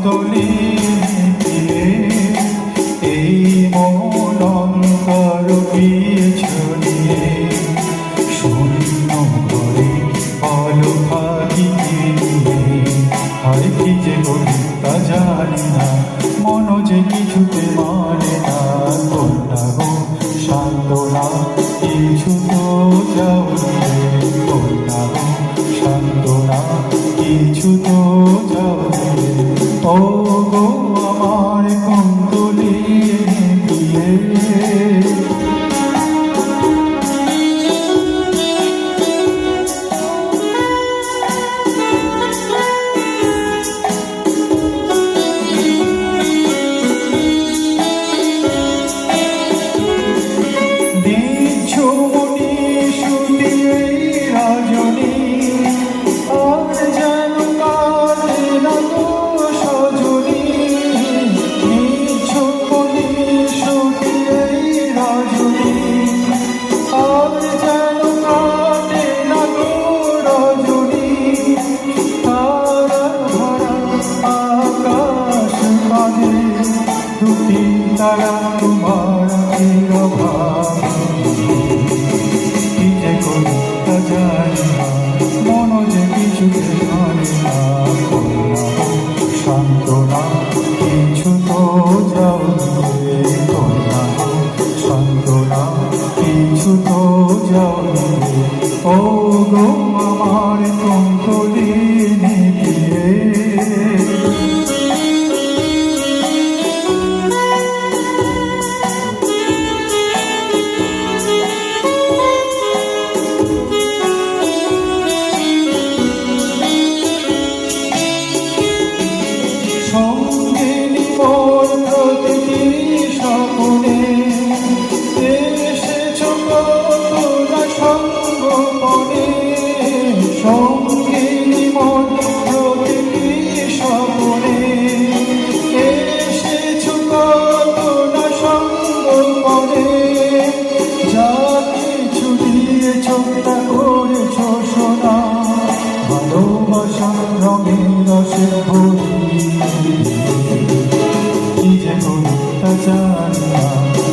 কুন্তলী এই মন অন্তর পিছনে শূন্য ঘরে আলো থাকি হয় কি যে করি তা জানি না, মন যে কিছুতে মানে না। কন্যা গো সান্ত্বনা কিছু তো যাও রে, কন্যা গো সান্ত্বনা কিছু তো যাও রে। ও গো আমার কুন্তলী তারা তোমার কি যে করি তা জানি না, মন যে কিছুতে জানি না। সান্ত্বনা কিছু তো যাও রে, কন্যা গো সান্ত্বনা কিছু তো যাও রে। ও গো আমার কুন্তলী কি যে করি তা জানি না,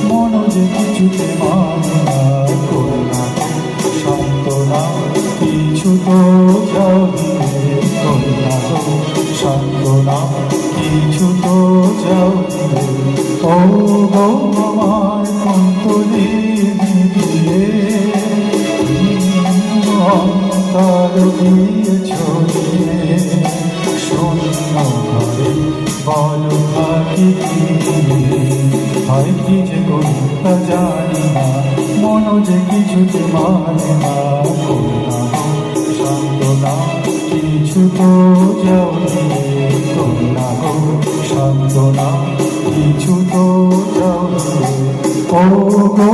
মন যে কিছুতে মানে না। কন্যা সান্ত্বনা কিছু তো যাও রে, কন্যা সান্ত্বনা কিছু তো যাও রে। ও গো আমার কুন্তলী অন্তর দিয়েছ শূন্য ঘরে বলো থাকি হয় কি যে করি তা জানি না, মন যে কিছুতে মানে না। কন্যা সান্ত্বনা কিছু তো যাও রে, কন্যা গো সান্ত্বনা কিছু তো যাও রে। ও গো